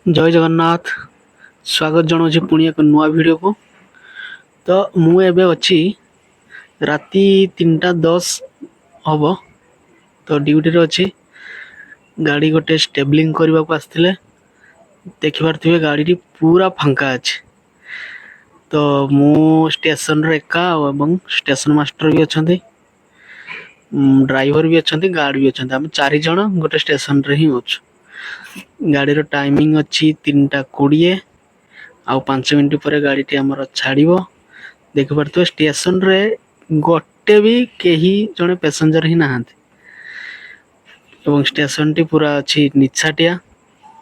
जय जगन्नाथ। स्वागत जनावि पुणी एक नुआ वीडियो को। तो मु एबे अच्छी राति 3:10 हम तो ड्यूटी रे अच्छी। गाड़ी गोटे स्टेबलिंग करने को आसते देखिपे गाड़ी पूरा फांका अच्छे। तो मु स्टेशन रे एका एवं स्टेशन मास्टर भी अच्छा, ड्राइवर भी अच्छा, गार्ड भी अच्छा। आम 4 जन गोटे स्टेशन रे ही अच्छु। गाड़ी रो टाइमिंग अच्छी 3:20 आउ 5 मिनट पर गाड़ी टी आमर छाड़िबो। देखि पारथो स्टेशन रे गोटे भी केही जने पैसेंजर ही नहांती एवं स्टेशन टी पूरा अच्छी निछाटिया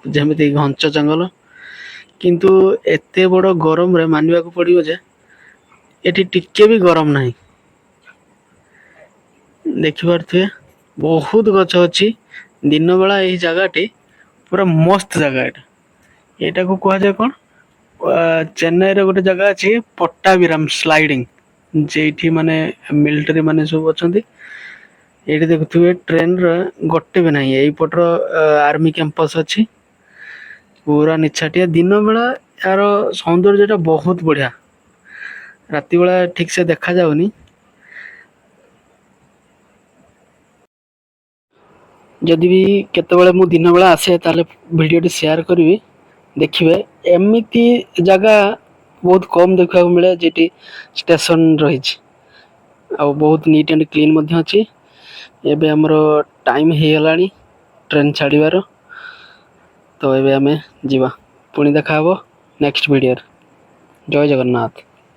जेमिति घंच जंगल। किंतु एते बड़ गरम रे मानिबा को पड़िबो जे एठी टिके भी गरम नहीं। देखि पारथुए बहुत गछ अच्छी। दिन बेला एही जगहटी पूरा मस्त जगह एटा। एटा को कहा जाय कोन चेन्नई रे गोटे जगह अछि पट्टाभिराम स्लाइडिंग, जेठी माने मिलिटरी माने सब अछंती। एठी देखुथिबे ट्रेन रे गोटे भी नहीं। एई पटर आर्मी कैंपस अछि पूरा निछाटिया। दिन बेला यार सौंदर्यटा बहुत बढ़िया, राति बेला ठीक से देखा जाउनी। जदि भी केतेबेले मु दिन बेला आसे ताले वीडियो टी शेयर करबी। देखिए एमिति जगह बहुत कम देखा मिले जेटी स्टेशन रही आ बहुत नीट एंड क्लीन मध्य अछि। एबे हमरो टाइम हे गलानी ट्रेन छाड़ीबार। तो एबे हमें जीवा पुणी देखा हबो नेक्स्ट वीडियो। जय जगन्नाथ।